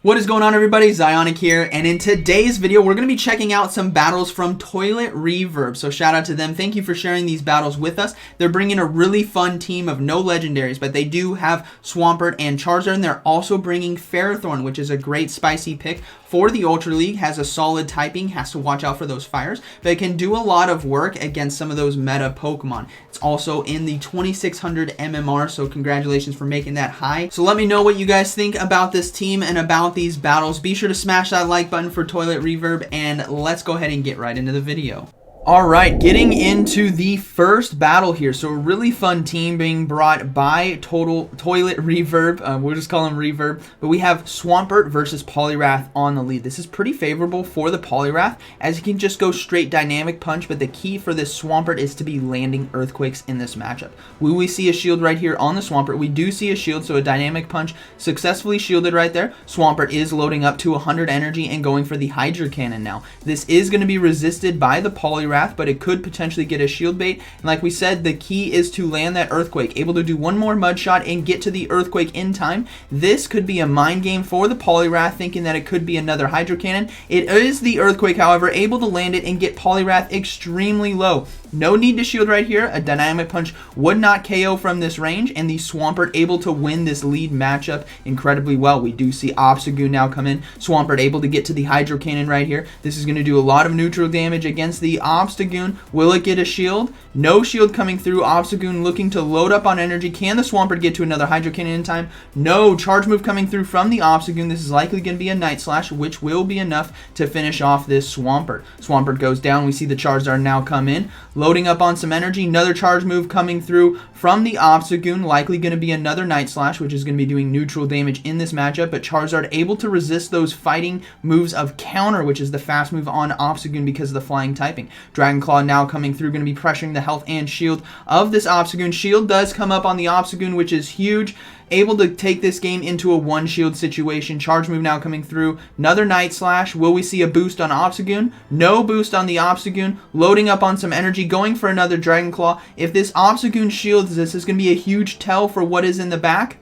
What is going on, everybody? ZyoniK here, and in today's video we're going to be checking out some battles from ToiletReverb. So shout out to them. Thank you for sharing these battles with us. They're bringing a really fun team of no legendaries, but they do have Swampert and Charizard, and they're also bringing Ferrothorn, which is a great spicy pick for the Ultra League. Has a solid typing, has to watch out for those fires, but it can do a lot of work against some of those meta Pokemon. It's also in the 2600 MMR, so congratulations for making that high. So let me know what you guys think about this team and about these battles. Be sure to smash that like button for ToiletReverb, and let's go ahead and get right into the video. Alright, getting into the first battle here. So a really fun team being brought by ToiletReverb. We'll just call him Reverb. But we have Swampert versus Poliwrath on the lead. This is pretty favorable for the Poliwrath, as he can just go straight Dynamic Punch. But the key for this Swampert is to be landing Earthquakes in this matchup. Will we see a shield right here on the Swampert? We do see a shield, so a Dynamic Punch successfully shielded right there. Swampert is loading up to 100 energy and going for the Hydro Cannon now. This is going to be resisted by the Poliwrath, but it could potentially get a shield bait. And like we said, the key is to land that Earthquake, able to do one more mud shot and get to the Earthquake in time. This could be a mind game for the Poliwrath, thinking that it could be another Hydro Cannon. It is the Earthquake, however, able to land it and get Poliwrath extremely low. No need to shield right here. A Dynamic Punch would not KO from this range, and the Swampert able to win this lead matchup incredibly well. We do see Obstagoon now come in. Swampert able to get to the Hydro Cannon right here. This is going to do a lot of neutral damage against the Obstagoon. Will it get a shield? No shield coming through. Obstagoon looking to load up on energy. Can the Swampert get to another Hydro Cannon in time? No. Charge move coming through from the Obstagoon. This is likely going to be a Night Slash, which will be enough to finish off this Swampert. Swampert goes down. We see the Charizard now come in, loading up on some energy. Another charge move coming through from the Obstagoon, likely going to be another Night Slash, which is going to be doing neutral damage in this matchup. But Charizard able to resist those fighting moves of Counter, which is the fast move on Obstagoon because of the flying typing. Dragon Claw now coming through, going to be pressuring the health and shield of this Obstagoon. Shield does come up on the Obstagoon, which is huge. Able to take this game into a one shield situation. Charge move now coming through. Another Night Slash. Will we see a boost on Obstagoon? No boost on the Obstagoon. Loading up on some energy. Going for another Dragon Claw. If this Obstagoon shields, this is going to be a huge tell for what is in the back.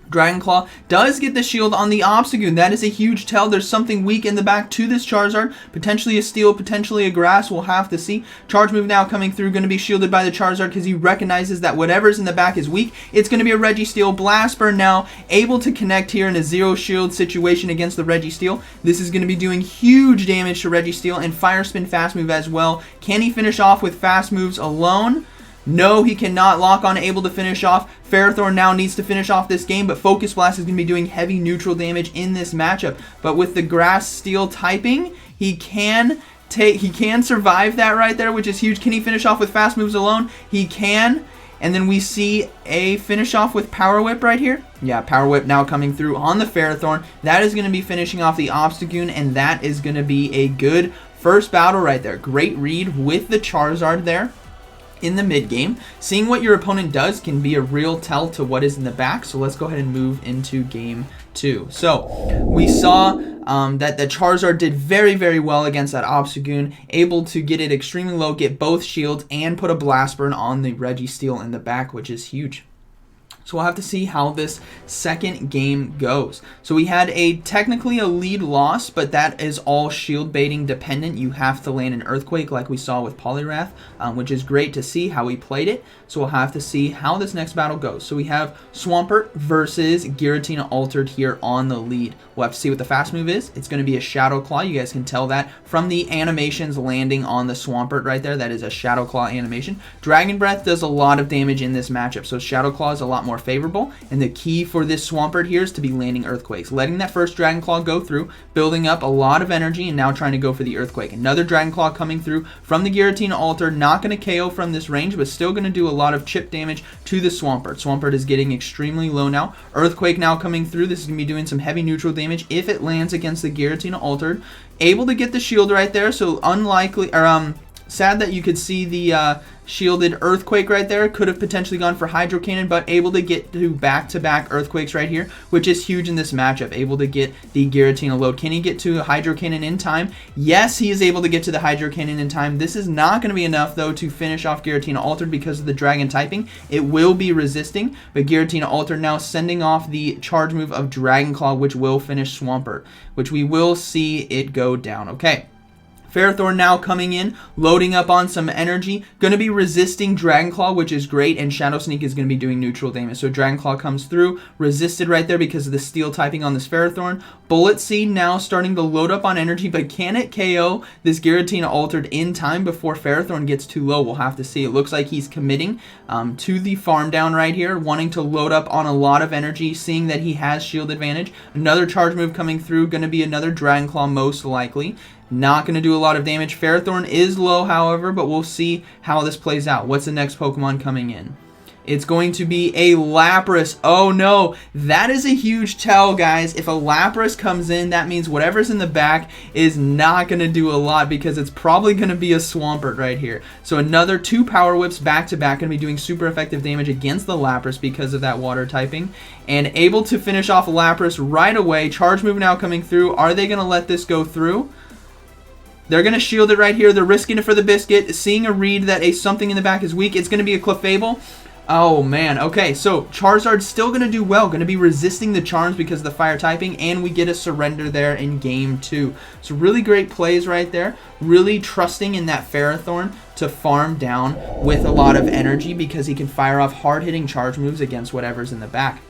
Dragon Claw does get the shield on the Obstagoon. That is a huge tell. There's something weak in the back to this Charizard. Potentially a Steel, potentially a Grass. We'll have to see. Charge move now coming through. Going to be shielded by the Charizard because he recognizes that whatever's in the back is weak. It's going to be a Registeel. Blast Burn now able to connect here in a zero shield situation against the Registeel. This is going to be doing huge damage to Registeel, and Fire Spin fast move as well. Can he finish off with fast moves alone? No, he cannot. Lock on able to finish off. Ferrothorn now needs to finish off this game, but Focus Blast is going to be doing heavy neutral damage in this matchup. But with the Grass Steel typing, he can survive that right there, which is huge. Can he finish off with fast moves alone? He can. And then we see a finish off with Power Whip right here. Yeah, Power Whip now coming through on the Ferrothorn. That is going to be finishing off the Obstagoon, and that is going to be a good first battle right there. Great read with the Charizard there in the mid game. Seeing what your opponent does can be a real tell to what is in the back. So let's go ahead and move into game 2. So we saw that the Charizard did very, very well against that Obstagoon, able to get it extremely low, get both shields, and put a Blast Burn on the Registeel in the back, which is huge. So we'll have to see how this second game goes. So we had technically a lead loss, but that is all shield baiting dependent. You have to land an Earthquake like we saw with Poliwrath, which is great to see how he played it. So we'll have to see how this next battle goes. So we have Swampert versus Giratina Altered here on the lead. We'll have to see what the fast move is. It's going to be a Shadow Claw. You guys can tell that from the animations landing on the Swampert right there. That is a Shadow Claw animation. Dragon Breath does a lot of damage in this matchup, so Shadow Claw is a lot more favorable, and the key for this Swampert here is to be landing Earthquakes, letting that first Dragon Claw go through, building up a lot of energy, and now trying to go for the Earthquake. Another Dragon Claw coming through from the Giratina Altar, not going to KO from this range, but still going to do a lot of chip damage to the Swampert. Swampert is getting extremely low now. Earthquake now coming through. This is going to be doing some heavy neutral damage if it lands against the Giratina Altered. Able to get the shield right there, so unlikely, or Sad that you could see the shielded Earthquake right there. Could have potentially gone for Hydro Cannon, but able to get to back-to-back Earthquakes right here, which is huge in this matchup. Able to get the Giratina load. Can he get to Hydro Cannon in time? Yes, he is able to get to the Hydro Cannon in time. This is not going to be enough, though, to finish off Giratina Altered because of the Dragon typing. It will be resisting, but Giratina Altered now sending off the charge move of Dragon Claw, which will finish Swampert, which we will see it go down. Okay. Ferrothorn now coming in, loading up on some energy. Going to be resisting Dragon Claw, which is great, and Shadow Sneak is going to be doing neutral damage. So Dragon Claw comes through, resisted right there because of the Steel typing on this Ferrothorn. Bullet Seed now starting to load up on energy, but can it KO this Giratina Altered in time before Ferrothorn gets too low? We'll have to see. It looks like he's committing to the farm down right here, wanting to load up on a lot of energy, seeing that he has shield advantage. Another charge move coming through, going to be another Dragon Claw most likely. Not going to do a lot of damage. Ferrothorn is low, however, but we'll see how this plays out. What's the next Pokemon coming in? It's going to be a Lapras. Oh no, that is a huge tell, guys. If a Lapras comes in, that means whatever's in the back is not going to do a lot because it's probably going to be a Swampert right here. So another 2 Power Whips back to back, going to be doing super effective damage against the Lapras because of that water typing. And able to finish off Lapras right away. Charge move now coming through. Are they going to let this go through? They're going to shield it right here. They're risking it for the biscuit. Seeing a read that something in the back is weak. It's going to be a Clefable. Oh, man. Okay, so Charizard's still going to do well. Going to be resisting the charms because of the fire typing. And we get a surrender there in game 2. So really great plays right there. Really trusting in that Ferrothorn to farm down with a lot of energy because he can fire off hard-hitting charge moves against whatever's in the back.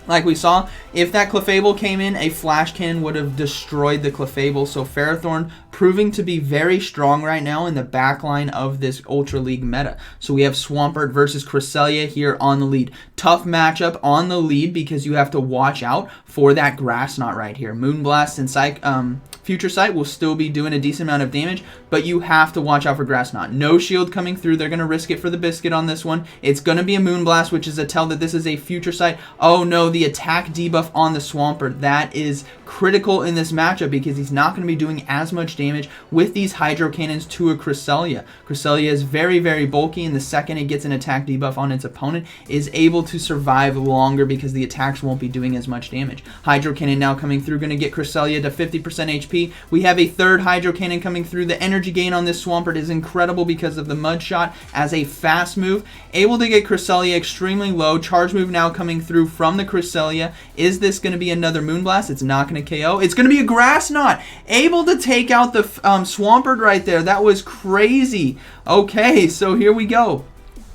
Like we saw, if that Clefable came in, a Flash Cannon would have destroyed the Clefable. So Ferrothorn proving to be very strong right now in the backline of this Ultra League meta. So we have Swampert versus Cresselia here on the lead. Tough matchup on the lead because you have to watch out for that Grass Knot right here. Moonblast and Future Sight will still be doing a decent amount of damage, but you have to watch out for Grass Knot. No shield coming through. They're going to risk it for the biscuit on this one. It's going to be a Moonblast, which is a tell that this is a Future Sight. Oh no, the attack debuff on the Swampert. That is critical in this matchup because he's not going to be doing as much damage with these Hydro Cannons to a Cresselia. Cresselia is very, very bulky, and the second it gets an attack debuff on its opponent, is able to survive longer because the attacks won't be doing as much damage. Hydro Cannon now coming through, going to get Cresselia to 50% HP. We have a third Hydro Cannon coming through. The energy gain on this Swampert is incredible because of the Mud Shot as a fast move. Able to get Cresselia extremely low. Charge move now coming through from the Cresselia. Is this going to be another Moonblast? It's not going to KO. It's going to be a Grass Knot. Able to take out the Swampert right there. That was crazy. Okay, so here we go.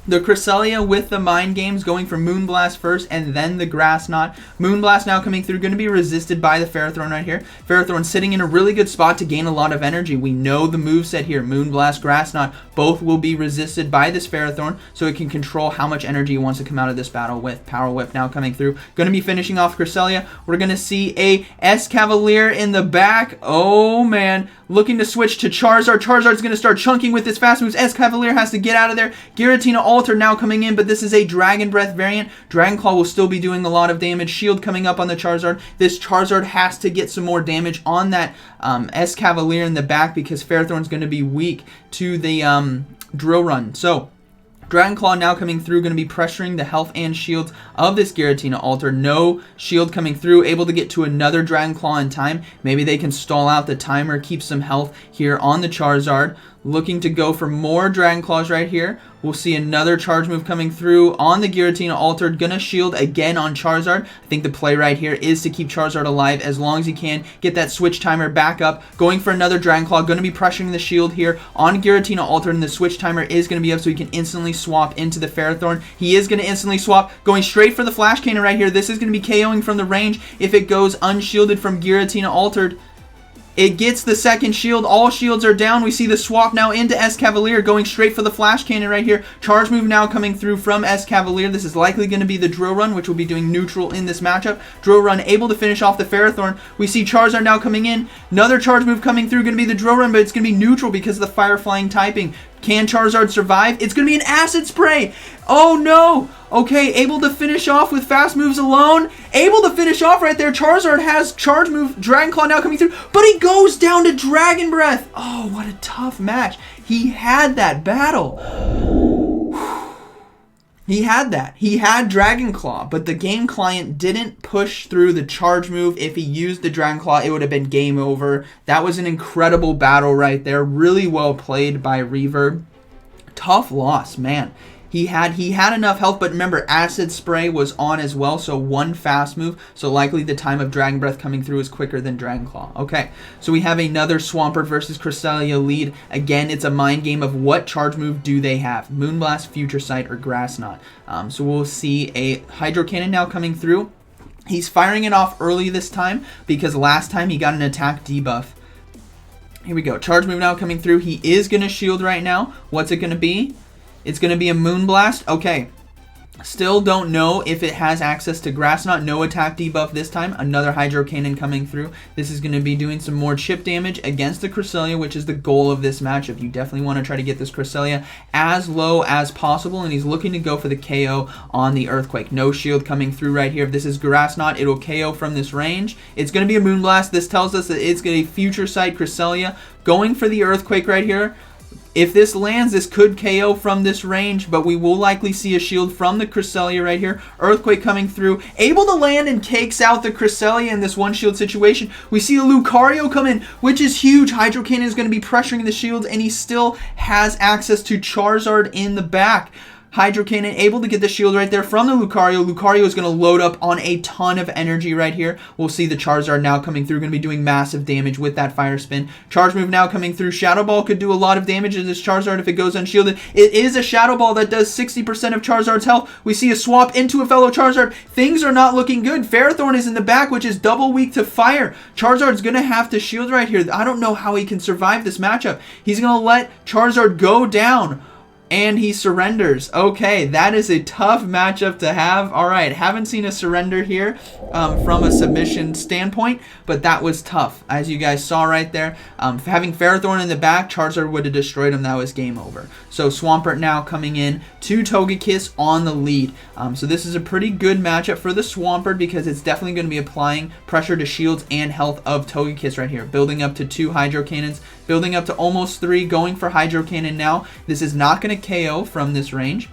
The Cresselia with the Mind Games going for Moonblast first and then the Grass Knot. Moonblast now coming through, going to be resisted by the Ferrothorn right here. Ferrothorn sitting in a really good spot to gain a lot of energy. We know the moveset here. Moonblast, Grass Knot, both will be resisted by this Ferrothorn, so it can control how much energy it wants to come out of this battle with. Power Whip now coming through. Going to be finishing off Cresselia. We're going to see a Escavalier in the back. Oh, man. Looking to switch to Charizard. Charizard's going to start chunking with his fast moves. Escavalier has to get out of there. Giratina Altered now coming in, but this is a Dragon Breath variant. Dragon Claw will still be doing a lot of damage. Shield coming up on the Charizard. This Charizard has to get some more damage on that Escavalier in the back because Ferrothorn's going to be weak to the Drill Run. So Dragon Claw now coming through, going to be pressuring the health and shields of this Giratina Altered. No shield coming through, able to get to another Dragon Claw in time. Maybe they can stall out the timer, keep some health here on the Charizard. Looking to go for more Dragon Claws right here. We'll see another charge move coming through on the Giratina Altered. Gonna shield again on Charizard. I think the play right here is to keep Charizard alive as long as he can. Get that switch timer back up. Going for another Dragon Claw. Gonna be pressuring the shield here on Giratina Altered, and the switch timer is gonna be up so he can instantly swap into the Ferrothorn. He is gonna instantly swap. Going straight for the Flash Cannon right here. This is gonna be KOing from the range if it goes unshielded from Giratina Altered. It gets the second shield. All shields are down. We see the swap now into Escavalier going straight for the Flash Cannon right here. Charge move now coming through from Escavalier. This is likely going to be the Drill Run, which will be doing neutral in this matchup. Drill Run able to finish off the Ferrothorn. We see Charizard now coming in. Another charge move coming through. Going to be the Drill Run, but it's going to be neutral because of the Fire Flying typing. Can Charizard survive? It's going to be an Acid Spray. Oh no. Okay, able to finish off with fast moves alone. Able to finish off right there. Charizard has charge move. Dragon Claw now coming through, but he goes down to Dragon Breath. Oh, what a tough match. He had that battle. He had that. He had Dragon Claw, but the game client didn't push through the charge move. If he used the Dragon Claw, it would have been game over. That was an incredible battle right there. Really well played by Reverb. Tough loss, man. He had enough health, but remember, Acid Spray was on as well, so one fast move, so likely the time of Dragon Breath coming through is quicker than Dragon Claw. Okay, so we have another Swampert versus Cresselia lead. Again, it's a mind game of what charge move do they have, Moonblast, Future Sight, or Grass Knot. So we'll see a Hydro Cannon now coming through. He's firing it off early this time, because last time he got an attack debuff. Here we go, charge move now coming through. He is going to shield right now. What's it going to be? It's going to be a Moonblast. Okay. Still don't know if it has access to Grass Knot. No attack debuff this time. Another Hydro Cannon coming through. This is going to be doing some more chip damage against the Cresselia, which is the goal of this matchup. You definitely want to try to get this Cresselia as low as possible, and he's looking to go for the KO on the Earthquake. No shield coming through right here. If this is Grass Knot, it'll KO from this range. It's going to be a Moonblast. This tells us that it's going to be Future Sight Cresselia going for the Earthquake right here. If this lands, this could KO from this range, but we will likely see a shield from the Cresselia right here. Earthquake coming through, able to land and takes out the Cresselia in this one shield situation. We see a Lucario come in, which is huge. Hydro Cannon is going to be pressuring the shields, and he still has access to Charizard in the back. Hydro Cannon able to get the shield right there from the Lucario. Lucario is going to load up on a ton of energy right here. We'll see the Charizard now coming through, going to be doing massive damage with that Fire Spin. Charge move now coming through. Shadow Ball could do a lot of damage to this Charizard if it goes unshielded. It is a Shadow Ball that does 60% of Charizard's health. We see a swap into a fellow Charizard. Things are not looking good. Ferrothorn is in the back, which is double weak to fire. Charizard's going to have to shield right here. I don't know how he can survive this matchup. He's going to let Charizard go down. And he surrenders. Okay, that is a tough matchup to have. All right, haven't seen a surrender here from a submission standpoint, but that was tough. As you guys saw right there, having Ferrothorn in the back, Charizard would have destroyed him. That was game over. So Swampert now coming in to Togekiss on the lead. So this is a pretty good matchup for the Swampert because it's definitely going to be applying pressure to shields and health of Togekiss right here. Building up to 2 Hydro Cannons, building up to almost 3, going for Hydro Cannon now. This is not going to KO from this range,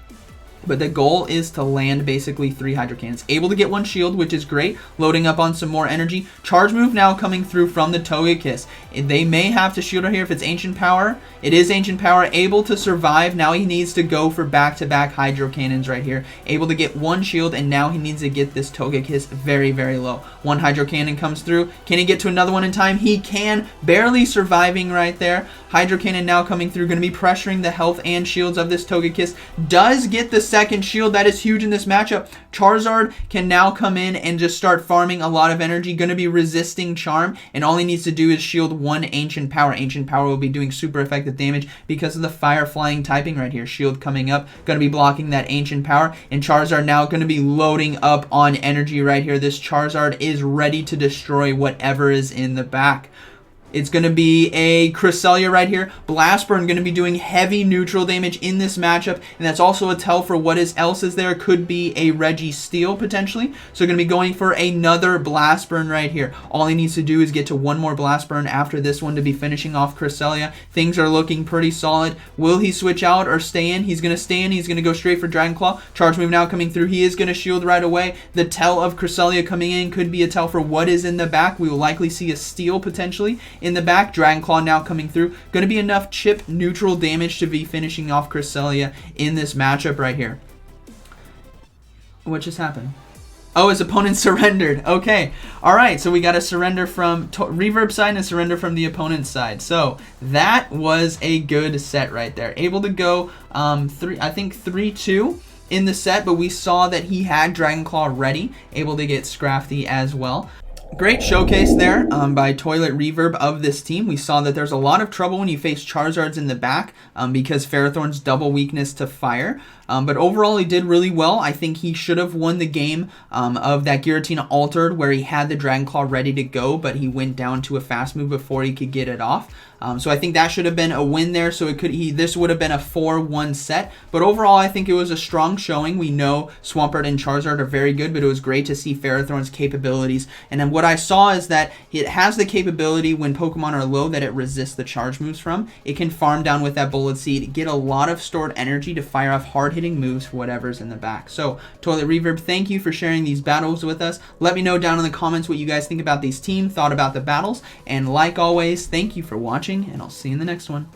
but the goal is to land basically 3 Hydro Cannons. Able to get 1 shield, which is great. Loading up on some more energy. Charge move now coming through from the Togekiss. They may have to shield her here if it's Ancient Power. It is Ancient Power. Able to survive. Now he needs to go for back-to-back Hydro Cannons right here. Able to get 1 shield, and now he needs to get this Togekiss very, very low. 1 Hydro Cannon comes through. Can he get to another one in time? He can. Barely surviving right there. Hydro Cannon now coming through. Going to be pressuring the health and shields of this Togekiss. Does get the second shield. That is huge in this matchup. Charizard can now come in and just start farming a lot of energy. Going to be resisting Charm, and all he needs to do is shield 1 Ancient Power. Ancient Power will be doing super effective damage because of the Fire Flying typing right here. Shield coming up. Going to be blocking that Ancient Power, and Charizard now going to be loading up on energy right here. This Charizard is ready to destroy whatever is in the back. It's going to be a Cresselia right here. Blast Burn going to be doing heavy neutral damage in this matchup, and that's also a tell for what else is there. Could be a Registeel potentially. So going to be going for another Blast Burn right here. All he needs to do is get to 1 more Blast Burn after this one to be finishing off Cresselia. Things are looking pretty solid. Will he switch out or stay in? He's going to stay in. He's going to go straight for Dragon Claw. Charge move now coming through. He is going to shield right away. The tell of Cresselia coming in could be a tell for what is in the back. We will likely see a Steel potentially in the back. Dragon Claw now coming through. Going to be enough chip neutral damage to be finishing off Cresselia in this matchup right here. What just happened? Oh, his opponent surrendered. Okay. All right. So we got a surrender from Reverb side and a surrender from the opponent's side. So that was a good set right there. Able to go I think 3-2 in the set, but we saw that he had Dragon Claw ready. Able to get Scrafty as well. Great showcase there by ToiletReverb of this team. We saw that there's a lot of trouble when you face Charizards in the back because Ferrothorn's double weakness to fire. But overall, he did really well. I think he should have won the game of that Giratina altered where he had the Dragon Claw ready to go, but he went down to a fast move before he could get it off. So I think that should have been a win there. So this would have been a 4-1 set. But overall, I think it was a strong showing. We know Swampert and Charizard are very good, but it was great to see Ferrothorn's capabilities. And then what I saw is that it has the capability when Pokemon are low that it resists the charge moves from. It can farm down with that Bullet Seed, get a lot of stored energy to fire off hard-hitting moves for whatever's in the back. So ToiletReverb, thank you for sharing these battles with us. Let me know down in the comments what you guys think about these teams, thought about the battles, and like always, thank you for watching, and I'll see you in the next one.